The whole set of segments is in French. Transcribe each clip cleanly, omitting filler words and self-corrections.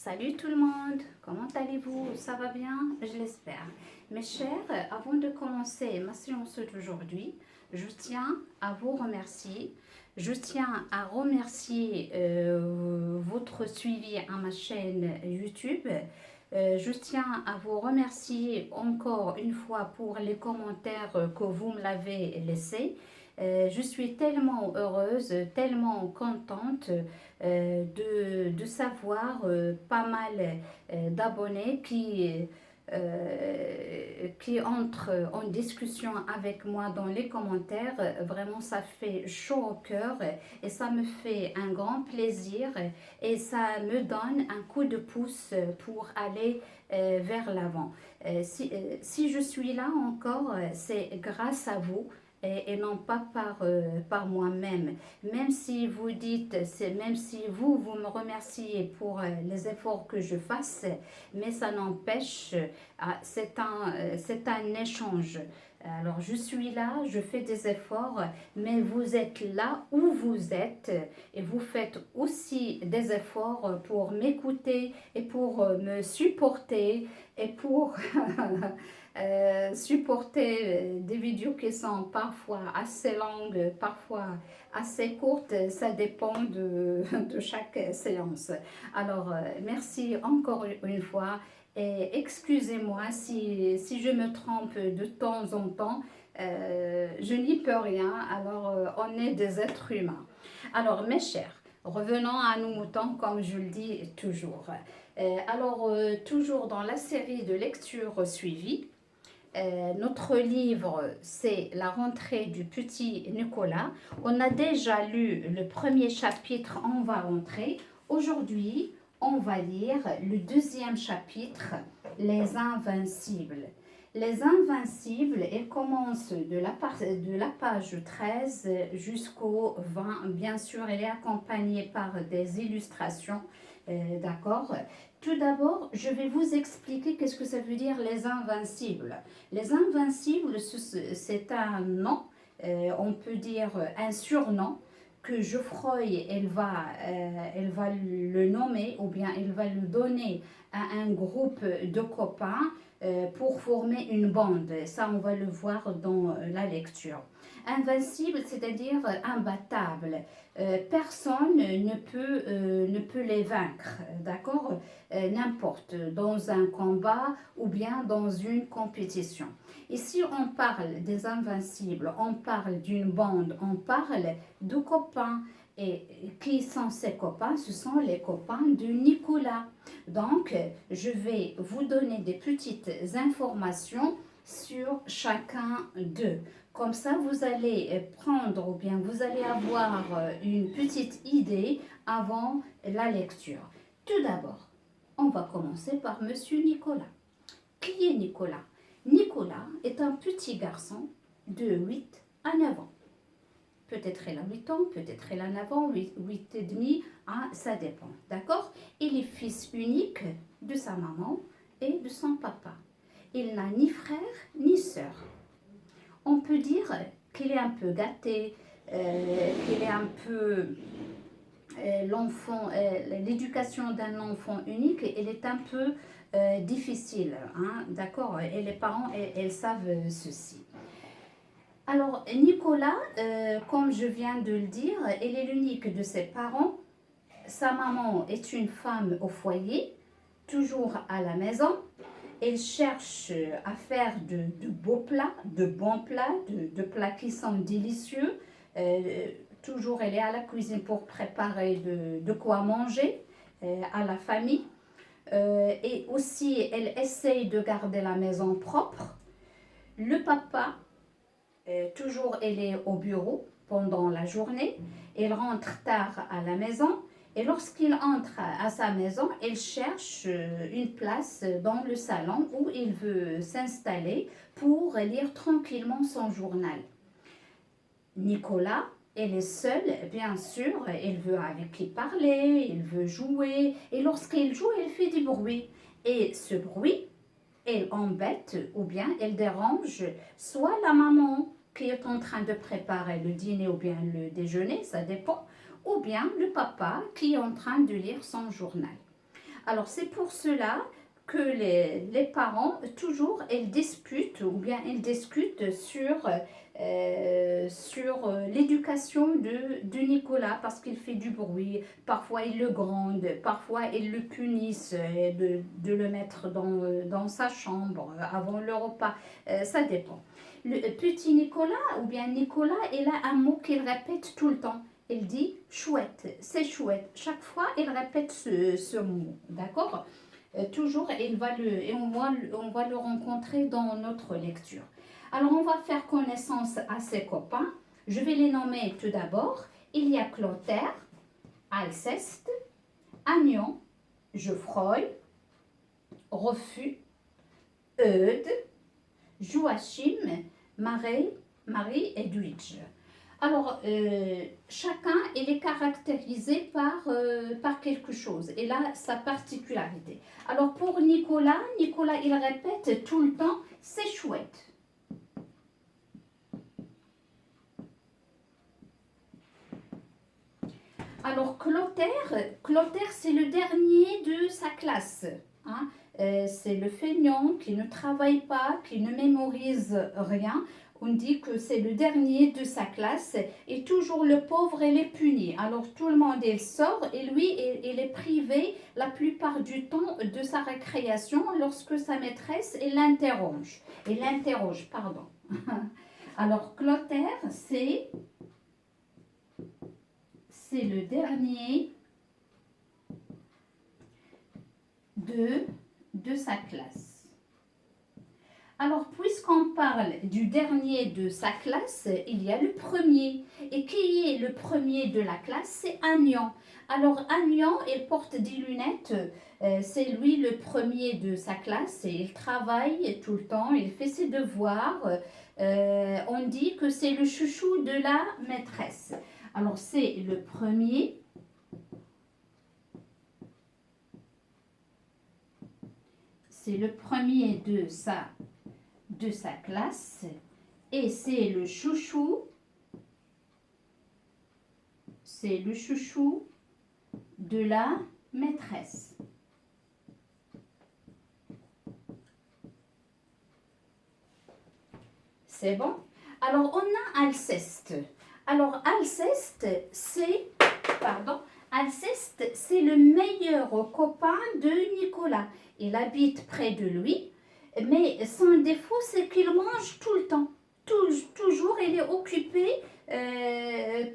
Salut tout le monde, comment allez-vous? Ça va bien? Je l'espère. Mes chers, avant de commencer ma séance d'aujourd'hui, je tiens à vous remercier. Je tiens à remercier votre suivi à ma chaîne YouTube. Je tiens à vous remercier encore une fois pour les commentaires que vous me l'avez laissés. Je suis tellement heureuse, tellement contente de savoir pas mal d'abonnés qui entrent en discussion avec moi dans les commentaires. Vraiment, ça fait chaud au cœur et ça me fait un grand plaisir et ça me donne un coup de pouce pour aller vers l'avant. Si je suis là encore, c'est grâce à vous et non pas par moi-même. Même si vous dites, même si vous me remerciez pour les efforts que je fasse, mais ça n'empêche, c'est un échange. Alors, je suis là, je fais des efforts, mais vous êtes là où vous êtes et vous faites aussi des efforts pour m'écouter et pour me supporter et pour supporter des vidéos qui sont parfois assez longues, parfois assez courtes. Ça dépend de chaque séance. Alors, merci encore une fois. Et excusez-moi si je me trompe de temps en temps, je n'y peux rien, alors on est des êtres humains. Alors mes chers, revenons à nos moutons comme je le dis toujours. Toujours dans la série de lectures suivies, notre livre, c'est La rentrée du petit Nicolas. On a déjà lu le premier chapitre, on va rentrer. Aujourd'hui, on va lire le deuxième chapitre, Les Invincibles. Les Invincibles, elle commence de la page 13 jusqu'au 20. Bien sûr, elle est accompagnée par des illustrations, d'accord? Tout d'abord, je vais vous expliquer qu'est-ce que ça veut dire les Invincibles. Les Invincibles, c'est un nom, on peut dire un surnom que Geoffroy, elle va le nommer ou bien elle va le donner à un groupe de copains pour former une bande. Ça, on va le voir dans la lecture. Invincible, c'est-à-dire imbattable. Personne ne peut les vaincre, d'accord? N'importe, dans un combat ou bien dans une compétition. Et si on parle des invincibles, on parle d'une bande, on parle de copains. Et qui sont ces copains? Ce sont les copains de Nicolas. Donc, je vais vous donner des petites informations sur chacun d'eux. Comme ça, vous allez prendre ou bien vous allez avoir une petite idée avant la lecture. Tout d'abord, on va commencer par Monsieur Nicolas. Qui est Nicolas? Nicolas est un petit garçon de 8 à 9 ans. Peut-être elle a 8 ans, peut-être elle a 9 ans, 8 et demi, hein, ça dépend, d'accord? Il est fils unique de sa maman et de son papa. Il n'a ni frère ni sœur. On peut dire qu'il est un peu gâté, qu'il est un peu l'éducation d'un enfant unique, elle est un peu difficile, hein, d'accord? Et les parents, elles savent ceci. Alors, Nicolas, comme je viens de le dire, il est l'unique de ses parents. Sa maman est une femme au foyer, toujours à la maison. Elle cherche à faire de beaux plats, de bons plats, de plats qui sont délicieux. Toujours, elle est à la cuisine pour préparer de quoi manger à la famille. Et aussi, elle essaye de garder la maison propre. Le papa, toujours, elle est au bureau pendant la journée. Il rentre tard à la maison. Et lorsqu'il entre à sa maison, il cherche une place dans le salon où il veut s'installer pour lire tranquillement son journal. Nicolas, elle est seule, bien sûr, il veut avec qui parler, il veut jouer. Et lorsqu'il joue, il fait du bruit. Et ce bruit, elle embête ou bien elle dérange soit la maman qui est en train de préparer le dîner ou bien le déjeuner, ça dépend, ou bien le papa qui est en train de lire son journal. Alors c'est pour cela que les parents, toujours, ils disputent ou bien ils discutent sur l'éducation de Nicolas parce qu'il fait du bruit. Parfois ils le grondent, parfois ils le punissent de le mettre dans sa chambre avant le repas. Ça dépend. Le petit Nicolas ou bien Nicolas, il a un mot qu'il répète tout le temps. Il dit chouette, c'est chouette. Chaque fois, il répète ce mot. D'accord? Toujours, et on va le rencontrer dans notre lecture. Alors, on va faire connaissance à ses copains. Je vais les nommer tout d'abord. Il y a Clotaire, Alceste, Agnon, Geoffroy, Refus, Eudes, Joachim, Marie et Edwidge. Alors, chacun, il est caractérisé par quelque chose. Et là, sa particularité. Alors, pour Nicolas, il répète tout le temps, c'est chouette. Alors, Clotaire, c'est le dernier de sa classe. Hein. C'est le feignant qui ne travaille pas, qui ne mémorise rien. On dit que c'est le dernier de sa classe et toujours le pauvre, il est puni. Alors tout le monde, il sort et lui, il est privé la plupart du temps de sa récréation lorsque sa maîtresse l'interroge. Pardon. Alors Clotaire, c'est le dernier de sa classe. Alors, puisqu'on parle du dernier de sa classe, il y a le premier. Et qui est le premier de la classe? C'est Agnan. Alors, Agnan, il porte des lunettes. C'est lui le premier de sa classe. Et il travaille tout le temps. Il fait ses devoirs. On dit que c'est le chouchou de la maîtresse. Alors, c'est le premier. C'est le premier de sa classe et c'est le chouchou de la maîtresse. C'est bon? Alors on a Alceste. Alors Alceste, c'est le meilleur copain de Nicolas. Il habite près de lui. Mais son défaut, c'est qu'il mange tout le temps. Toujours, il est occupé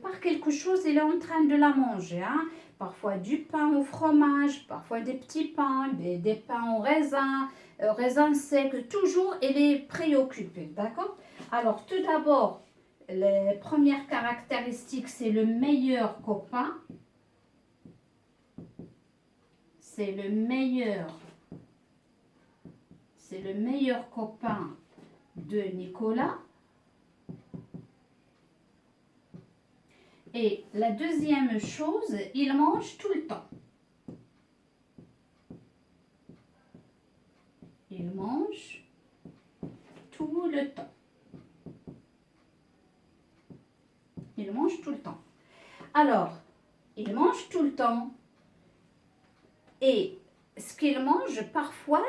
par quelque chose, il est en train de la manger. Hein. Parfois du pain au fromage, parfois des petits pains, des pains au raisin, raisin sec. Toujours, il est préoccupé. D'accord? Alors, tout d'abord, les premières caractéristiques, c'est le meilleur copain. C'est le meilleur copain de Nicolas. Et la deuxième chose, il mange tout le temps. Il mange tout le temps. Il mange tout le temps. Alors, il mange tout le temps. Et ce qu'il mange, parfois,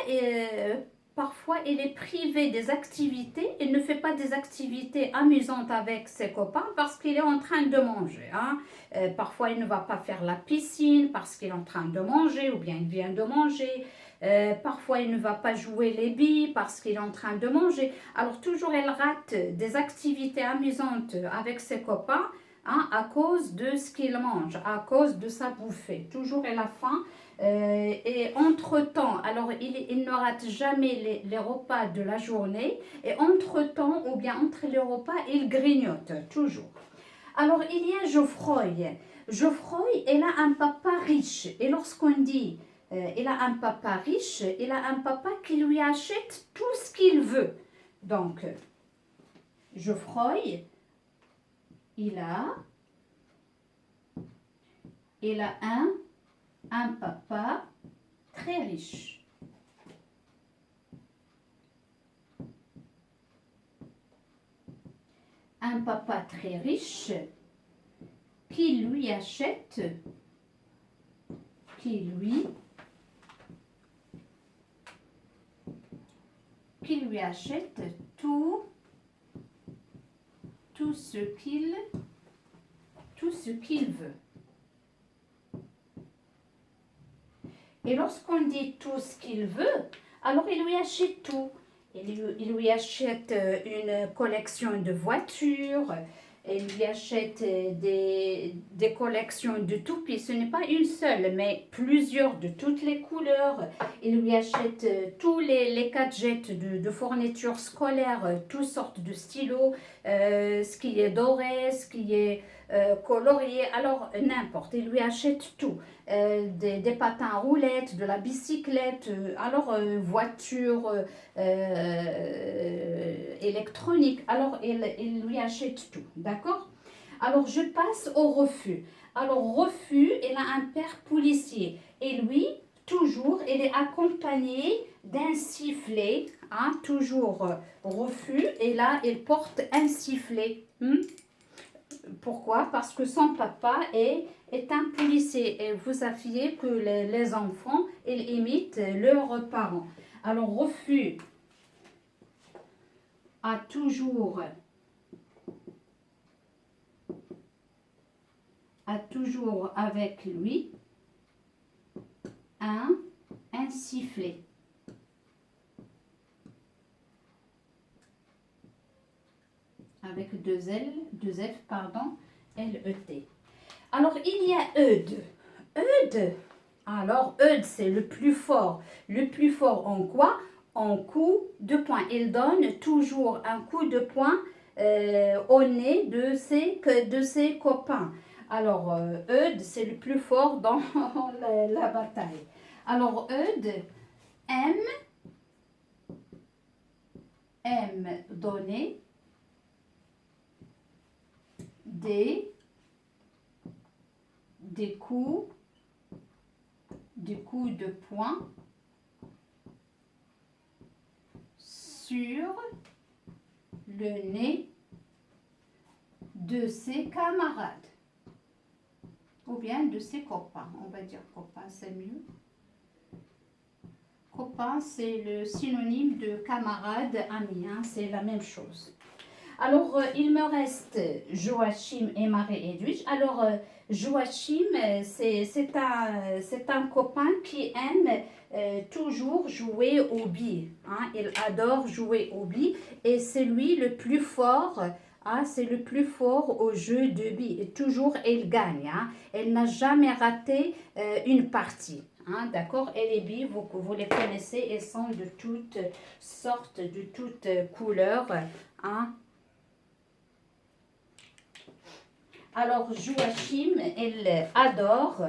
il est privé des activités. Il ne fait pas des activités amusantes avec ses copains parce qu'il est en train de manger. Hein. Parfois, il ne va pas faire la piscine parce qu'il est en train de manger ou bien il vient de manger. Parfois, il ne va pas jouer les billes parce qu'il est en train de manger. Alors, toujours, il rate des activités amusantes avec ses copains hein, à cause de ce qu'il mange, à cause de sa bouffée. Toujours, il a faim. Et entre-temps, alors il ne rate jamais les repas de la journée et entre-temps ou bien entre les repas, il grignote toujours. Alors il y a Geoffroy. Geoffroy, il a un papa riche et lorsqu'on dit il a un papa riche, il a un papa qui lui achète tout ce qu'il veut. Donc, Geoffroy, il a un papa très riche. Un papa très riche qui lui achète il lui achète tout ce qu'il veut. Et lorsqu'on dit tout ce qu'il veut, alors il lui achète tout. Il lui achète une collection de voitures, il lui achète des collections de toupies. Ce n'est pas une seule, mais plusieurs de toutes les couleurs. Il lui achète tous les gadgets de fournitures scolaires, toutes sortes de stylos, ce qui est doré, ce qui est colorié, alors n'importe. Il lui achète tout. Des patins à roulettes, de la bicyclette, voiture électronique. Alors, il lui achète tout, d'accord? Alors, je passe au refus. Alors, refus, il a un père policier. Et lui, toujours, il est accompagné d'un sifflet. Hein, toujours refus. Et là, il porte un sifflet. Pourquoi? Parce que son papa est un policier. Et vous saviez que les enfants, ils imitent leurs parents. Alors, refus a toujours avec lui un sifflet. Avec deux L, deux F, pardon, L-E-T. Alors, il y a Eudes. Eudes. Alors, Eudes, c'est le plus fort. Le plus fort en quoi? En coup de poing. Il donne toujours un coup de poing au nez de ses copains. Alors, Eudes, c'est le plus fort dans la bataille. Alors, Eudes aime donner des coups de poing sur le nez de ses camarades ou bien de ses copains. On va dire copains, c'est mieux. Copain, c'est le synonyme de camarade, ami, hein, c'est la même chose. Alors, il me reste Joachim et Marie-Edwige. Alors, Joachim, c'est un copain qui aime toujours jouer aux billes. Hein. Il adore jouer aux billes et c'est lui le plus fort. Hein, c'est le plus fort au jeu de billes. Et toujours, il gagne. Hein. Elle n'a jamais raté une partie. Hein, d'accord? Et les billes, vous les connaissez, elles sont de toutes sortes, de toutes couleurs. Hein. Alors, Joachim, elle adore,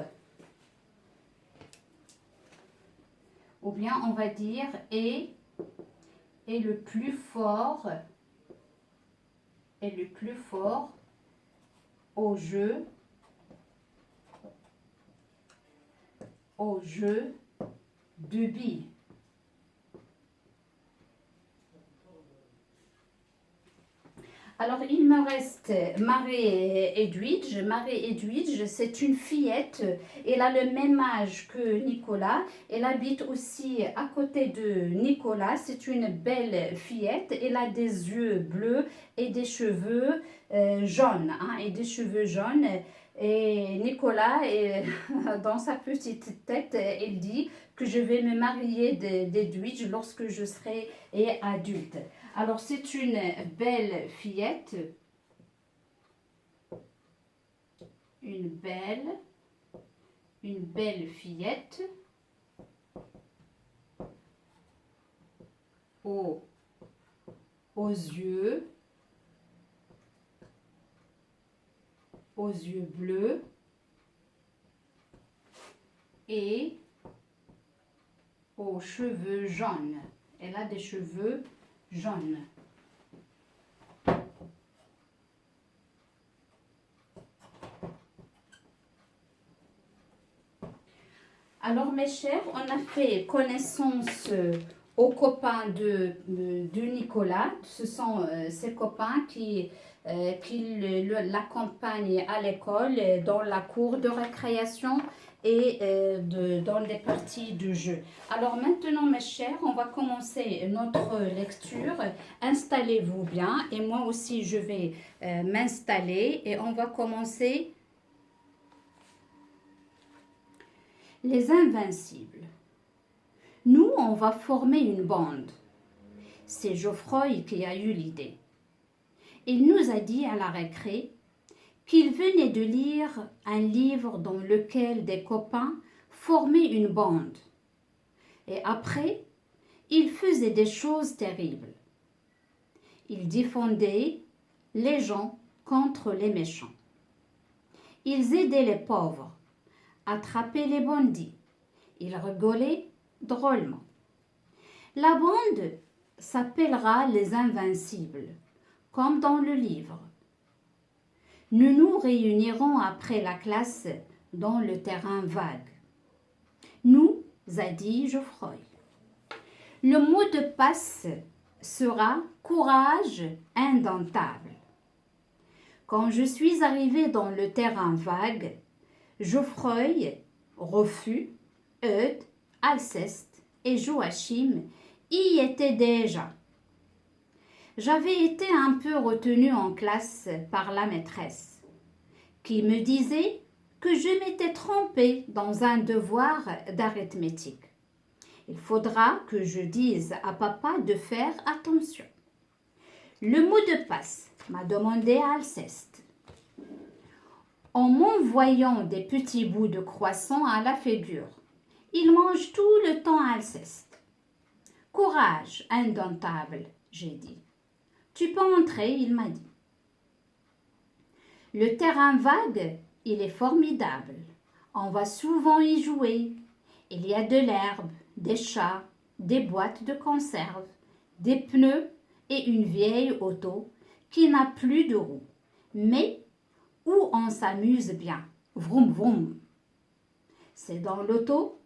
ou bien on va dire, est le plus fort, au jeu de billes. Alors, il me reste Marie-Edwige. Marie-Edwige, c'est une fillette. Elle a le même âge que Nicolas. Elle habite aussi à côté de Nicolas. C'est une belle fillette. Elle a des yeux bleus et des cheveux jaunes. Hein, et des cheveux jaunes. Et Nicolas, dans sa petite tête, il dit que je vais me marier d'Edwige lorsque je serai adulte. Alors, c'est une belle fillette, une belle fillette aux yeux bleus et aux cheveux jaunes. Elle a des cheveux jaunes. Alors mes chers, on a fait connaissance aux copains de Nicolas. Ce sont ses copains qui l'accompagnent à l'école, dans la cour de récréation. et dans les parties du jeu. Alors maintenant, mes chers, on va commencer notre lecture. Installez-vous bien et moi aussi, je vais m'installer et on va commencer les Invincibles. Nous, on va former une bande. C'est Geoffroy qui a eu l'idée. Il nous a dit à la récré qu'il venait de lire un livre dans lequel des copains formaient une bande. Et après, ils faisaient des choses terribles. Ils défendaient les gens contre les méchants. Ils aidaient les pauvres, attrapaient les bandits. Ils rigolaient drôlement. La bande s'appellera les Invincibles, comme dans le livre. Nous nous réunirons après la classe dans le terrain vague. Nous, a dit Geoffroy. Le mot de passe sera courage indomptable. Quand je suis arrivée dans le terrain vague, Geoffroy, Rofus, Eudes, Alceste et Joachim y étaient déjà. J'avais été un peu retenue en classe par la maîtresse, qui me disait que je m'étais trompée dans un devoir d'arithmétique. Il faudra que je dise à papa de faire attention. Le mot de passe m'a demandé Alceste. En m'envoyant des petits bouts de croissant à la figure, il mange tout le temps Alceste. Courage indomptable, j'ai dit. Tu peux entrer, il m'a dit. Le terrain vague, il est formidable. On va souvent y jouer. Il y a de l'herbe, des chats, des boîtes de conserve, des pneus et une vieille auto qui n'a plus de roues, mais où on s'amuse bien. Vroom vroom. C'est dans l'auto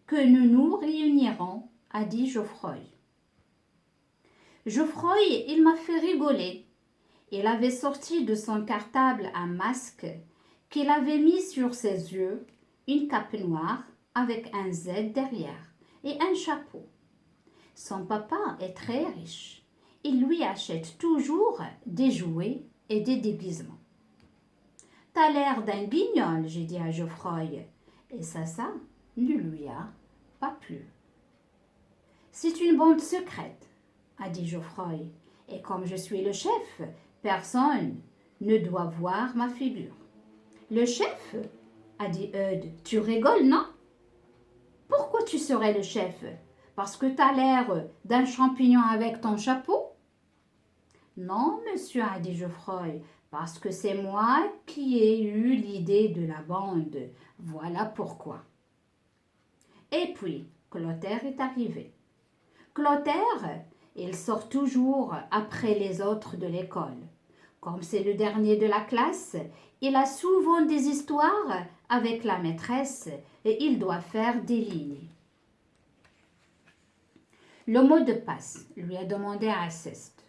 que nous nous réunirons, a dit Geoffroy. Geoffroy, il m'a fait rigoler. Il avait sorti de son cartable un masque qu'il avait mis sur ses yeux, une cape noire avec un Z derrière et un chapeau. Son papa est très riche. Il lui achète toujours des jouets et des déguisements. « T'as l'air d'un guignol, j'ai dit à Geoffroy. Et ça ne lui a pas plu. « C'est une bande secrète, a dit Geoffroy. Et comme je suis le chef, personne ne doit voir ma figure. Le chef, a dit Eudes, tu rigoles, non? Pourquoi tu serais le chef? Parce que t'as l'air d'un champignon avec ton chapeau? Non, monsieur, a dit Geoffroy, parce que c'est moi qui ai eu l'idée de la bande. Voilà pourquoi. Et puis, Clotaire est arrivé. Clotaire, il sort toujours après les autres de l'école. Comme c'est le dernier de la classe, il a souvent des histoires avec la maîtresse et il doit faire des lignes. Le mot de passe, lui a demandé Alceste.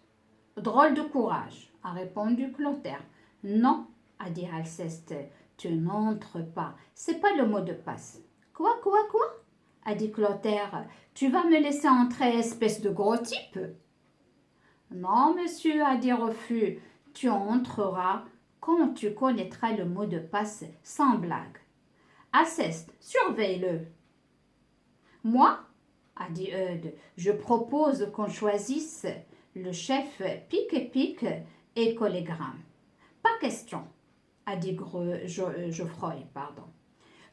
Drôle de courage, a répondu Clotaire. Non, a dit Alceste, tu n'entres pas. C'est pas le mot de passe. Quoi, a dit Clotaire. Tu vas me laisser entrer, espèce de gros type? Non, monsieur, a dit Rofus, tu entreras quand tu connaîtras le mot de passe sans blague. Alceste, surveille-le. Moi, a dit Eudes, je propose qu'on choisisse le chef pique-pique et collégramme. Pas question, a dit Geoffroy.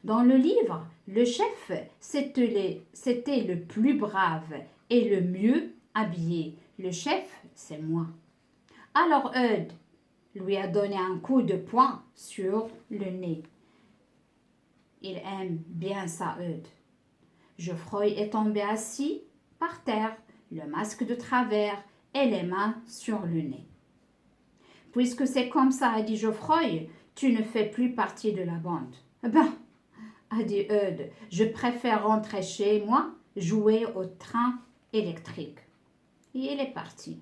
Dans le livre, le chef, c'était le plus brave et le mieux habillé. Le chef, c'est moi. Alors Eudes lui a donné un coup de poing sur le nez. Il aime bien ça, Eudes. Geoffroy est tombé assis par terre, le masque de travers et les mains sur le nez. Puisque c'est comme ça, a dit Geoffroy, tu ne fais plus partie de la bande. Ben, a dit Eudes, je préfère rentrer chez moi, jouer au train électrique. Et il est parti.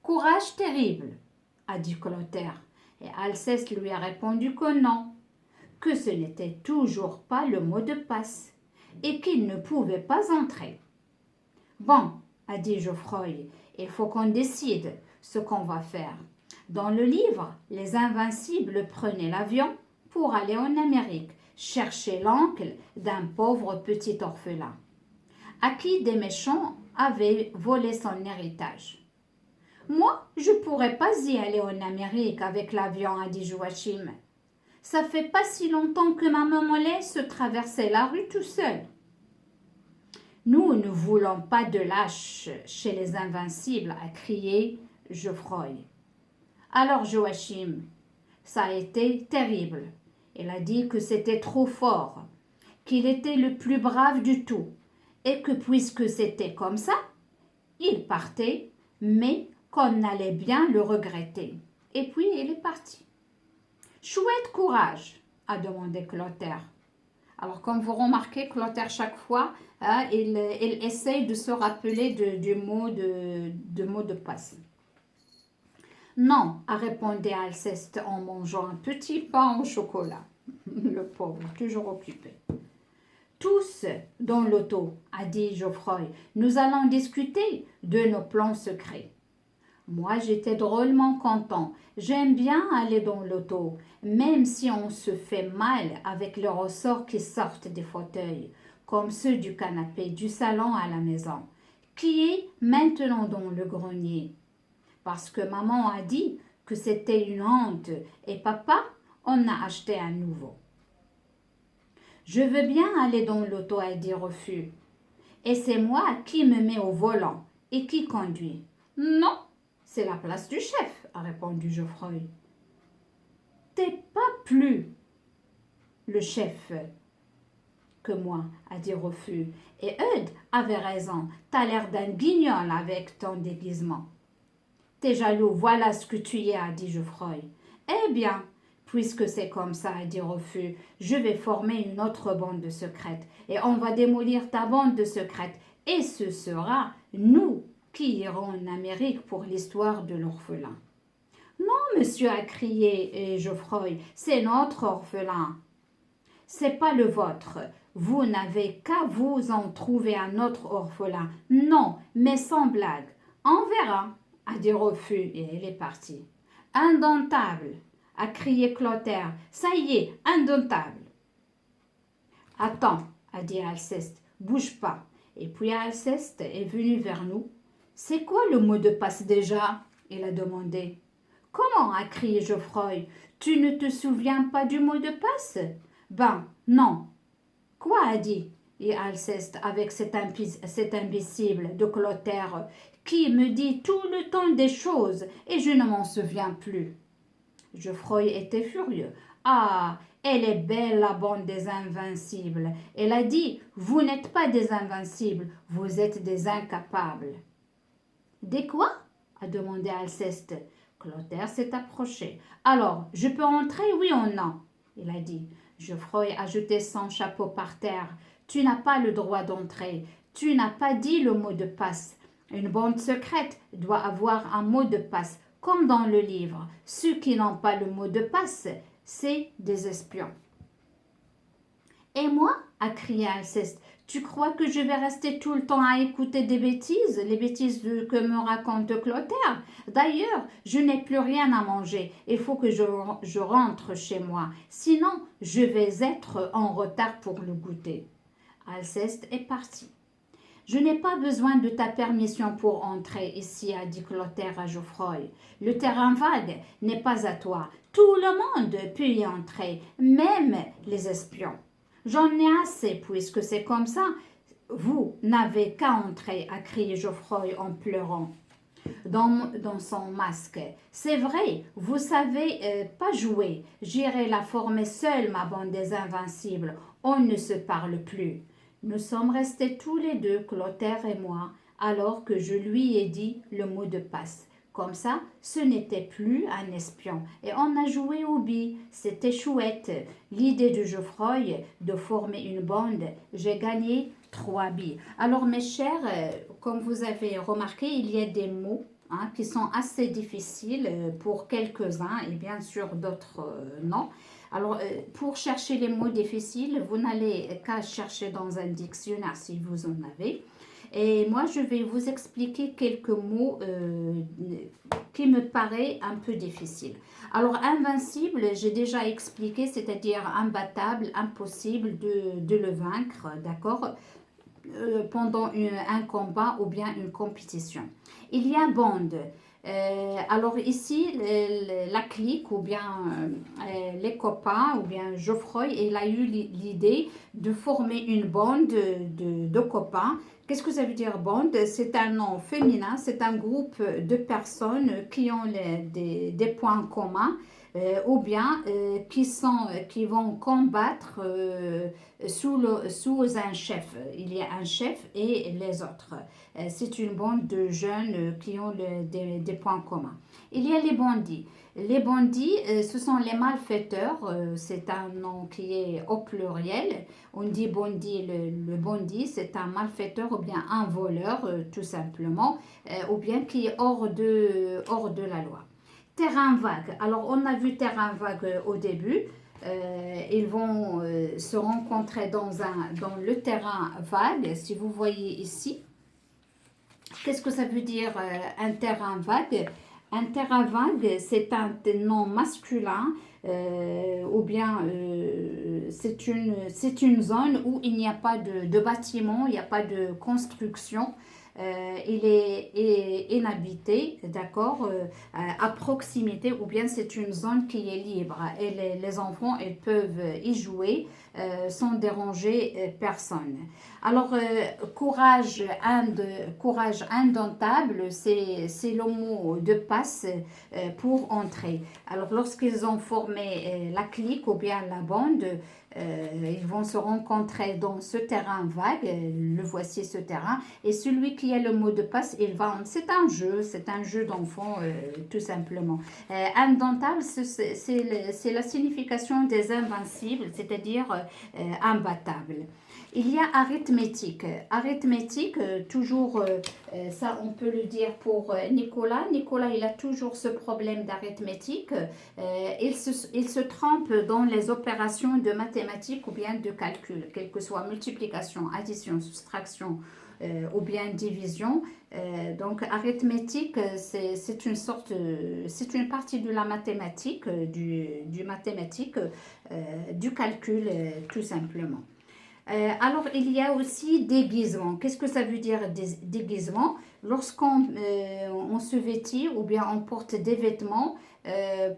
Courage terrible, a dit Clotaire, et Alceste lui a répondu que non, que ce n'était toujours pas le mot de passe et qu'il ne pouvait pas entrer. Bon, a dit Geoffroy, il faut qu'on décide ce qu'on va faire. Dans le livre, les Invincibles prenaient l'avion pour aller en Amérique, chercher l'oncle d'un pauvre petit orphelin, à qui des méchants avaient volé son héritage. Moi, je ne pourrais pas y aller en Amérique avec l'avion, a dit Joachim. Ça fait pas si longtemps que ma maman laisse traverser la rue tout seul. Nous ne voulons pas de lâches chez les Invincibles, a crié Geoffroy. Alors Joachim, ça a été terrible. Il a dit que c'était trop fort, qu'il était le plus brave du tout, et que puisque c'était comme ça, il partait, mais qu'on allait bien le regretter. Et puis il est parti. Chouette courage, a demandé Clotaire. Alors, comme vous remarquez, Clotaire, chaque fois, il essaye de se rappeler du mot de passe. Non, a répondu Alceste en mangeant un petit pain au chocolat. Le pauvre, toujours occupé. Tous dans l'auto, a dit Geoffroy, nous allons discuter de nos plans secrets. Moi, j'étais drôlement content. J'aime bien aller dans l'auto, même si on se fait mal avec les ressorts qui sortent des fauteuils, comme ceux du canapé du salon à la maison, qui est maintenant dans le grenier. Parce que maman a dit que c'était une honte et papa en a acheté un nouveau. Je veux bien aller dans l'auto, a dit Refus. Et c'est moi qui me mets au volant et qui conduit. Non, c'est la place du chef, a répondu Geoffroy. T'es pas plus le chef que moi, a dit Refus. Et Eudes avait raison, t'as l'air d'un guignol avec ton déguisement. T'es jaloux, voilà ce que tu es, a dit Geoffroy. Eh bien, puisque c'est comme ça, a dit Refus, je vais former une autre bande secrète et on va démolir ta bande secrète et ce sera nous qui irons en Amérique pour l'histoire de l'orphelin. Non, monsieur, a crié Geoffroy, c'est notre orphelin. C'est pas le vôtre. Vous n'avez qu'à vous en trouver un autre orphelin. Non, mais sans blague. On verra, a dit Refus et elle est partie. Indomptable, a crié Clotaire. Ça y est, indomptable. Attends, a dit Alceste, bouge pas. Et puis Alceste est venu vers nous. C'est quoi le mot de passe déjà? Il a demandé. Comment? A crié Geoffroy. Tu ne te souviens pas du mot de passe? Ben, non. Quoi? A dit et Alceste avec cet imbécile de Clotaire qui me dit tout le temps des choses et je ne m'en souviens plus. Geoffroy était furieux. Ah, elle est belle la bande des Invincibles. Elle a dit, vous n'êtes pas des Invincibles, vous êtes des incapables. Des quoi? A demandé Alceste. Clotaire s'est approché. Alors, je peux entrer, oui ou non? Il a dit. Geoffroy a jeté son chapeau par terre. Tu n'as pas le droit d'entrer. Tu n'as pas dit le mot de passe. Une bande secrète doit avoir un mot de passe, comme dans le livre. Ceux qui n'ont pas le mot de passe, c'est des espions. Et moi, a crié Alceste, tu crois que je vais rester tout le temps à écouter des bêtises, les bêtises que me raconte Clotaire? D'ailleurs, je n'ai plus rien à manger. Il faut que je rentre chez moi. Sinon, je vais être en retard pour le goûter. Alceste est parti. Je n'ai pas besoin de ta permission pour entrer ici, a dit Clotaire à Geoffroy. Le terrain vague n'est pas à toi. Tout le monde peut y entrer, même les espions. J'en ai assez, puisque c'est comme ça. Vous n'avez qu'à entrer, a crié Geoffroy en pleurant dans son masque. C'est vrai, vous savez pas jouer. J'irai la former seule, ma bande des Invincibles. On ne se parle plus. Nous sommes restés tous les deux, Clotaire et moi, alors que je lui ai dit le mot de passe. Comme ça, ce n'était plus un espion. Et on a joué aux billes. C'était chouette. L'idée de Geoffroy de former une bande, j'ai gagné 3 billes. Alors, mes chers, comme vous avez remarqué, il y a des mots qui sont assez difficiles pour quelques-uns et bien sûr d'autres non. Alors, pour chercher les mots difficiles, vous n'allez qu'à chercher dans un dictionnaire si vous en avez. Et moi, je vais vous expliquer quelques mots qui me paraissent un peu difficiles. Alors, invincible, j'ai déjà expliqué, c'est-à-dire imbattable, impossible de le vaincre, d'accord, pendant un combat ou bien une compétition. Il y a bande. Alors ici, la clique ou bien les copains ou bien Geoffroy, il a eu l'idée de former une bande de copains. Qu'est-ce que ça veut dire bande? C'est un nom féminin, c'est un groupe de personnes qui ont des points communs ou bien qui vont combattre sous un chef. Il y a un chef et les autres. C'est une bande de jeunes qui ont des points communs. Il y a les bandits. Les bandits, ce sont les malfaiteurs. C'est un nom qui est au pluriel. On dit bandit, le bandit, c'est un malfaiteur ou bien un voleur, tout simplement, ou bien qui est hors de la loi. Terrain vague. Alors, on a vu terrain vague au début. Ils vont se rencontrer dans le terrain vague. Si vous voyez ici, qu'est-ce que ça veut dire un terrain vague? Un terrain vague, c'est un nom masculin ou bien c'est une zone où il n'y a pas de bâtiment, il n'y a pas de construction. Il est inhabité, d'accord, à proximité, ou bien c'est une zone qui est libre et les enfants ils peuvent y jouer sans déranger personne. Alors, courage indomptable, c'est le mot de passe pour entrer. Alors, lorsqu'ils ont formé la clique ou bien la bande, ils vont se rencontrer dans ce terrain vague, le voici ce terrain, et celui qui a le mot de passe, c'est un jeu d'enfant tout simplement. Indomptable, c'est la signification des invincibles, c'est-à-dire imbattable. Il y a arithmétique. Arithmétique, toujours, ça on peut le dire pour Nicolas. Nicolas, il a toujours ce problème d'arithmétique. Il se trompe dans les opérations de mathématiques ou bien de calcul, quelle que soit multiplication, addition, soustraction ou bien division. Donc arithmétique, c'est une sorte, c'est une partie de la mathématique, du mathématique, du calcul tout simplement. Alors, il y a aussi déguisement. Qu'est-ce que ça veut dire déguisement? Lorsqu'on on se vêtit ou bien on porte des vêtements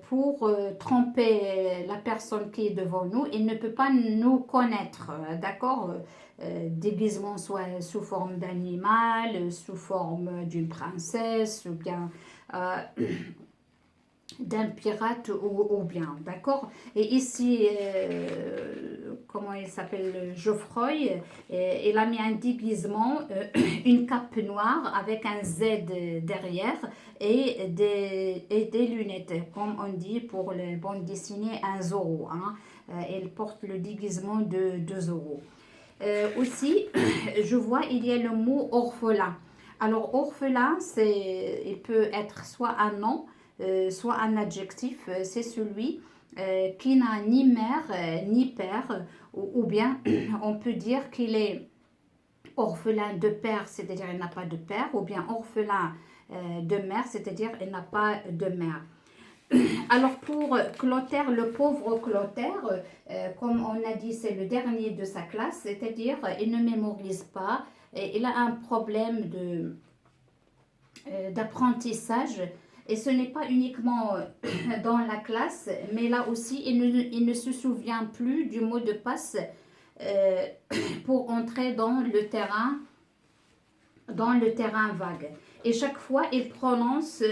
pour tromper la personne qui est devant nous, il ne peut pas nous connaître, d'accord? Déguisement soit sous forme d'animal, sous forme d'une princesse ou bien euh, d'un pirate ou bien, d'accord? Et ici, comment il s'appelle, Geoffroy, il a mis un déguisement, une cape noire avec un Z derrière et des lunettes, comme on dit pour les bandes dessinées, un Zorro. Hein? Il porte le déguisement de Zorro. Aussi, je vois, il y a le mot orphelin. Alors, orphelin, il peut être soit un nom, soit un adjectif, c'est celui qui n'a ni mère ni père, ou bien on peut dire qu'il est orphelin de père, c'est-à-dire il n'a pas de père, ou bien orphelin de mère, c'est-à-dire il n'a pas de mère. Alors pour Clotaire, le pauvre Clotaire, comme on a dit, c'est le dernier de sa classe, c'est-à-dire il ne mémorise pas, et il a un problème d'apprentissage. Et ce n'est pas uniquement dans la classe, mais là aussi, il ne se souvient plus du mot de passe euh, pour entrer dans le terrain vague. Et chaque fois, il prononce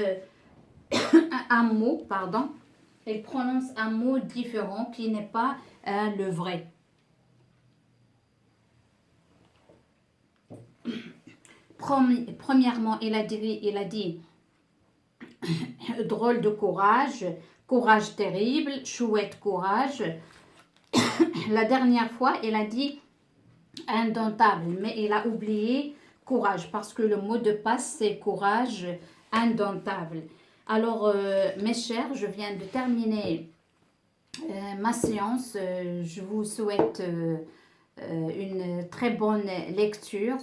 un mot, pardon, il prononce un mot différent qui n'est pas le vrai. Premièrement, il a dit drôle de courage, courage terrible, chouette courage. La dernière fois, il a dit indomptable, mais il a oublié courage parce que le mot de passe, c'est courage indomptable. Alors, mes chers, je viens de terminer ma séance. Je vous souhaite une très bonne lecture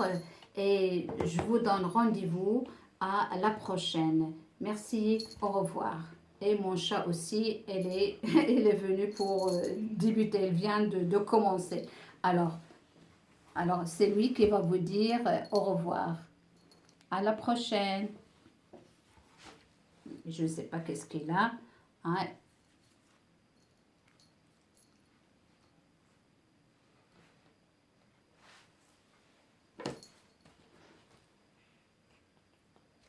et je vous donne rendez-vous à la prochaine. Merci, au revoir. Et mon chat aussi, elle est venue pour débuter, elle vient de commencer. Alors, c'est lui qui va vous dire au revoir. À la prochaine. Je ne sais pas qu'est-ce qu'il a. Hein.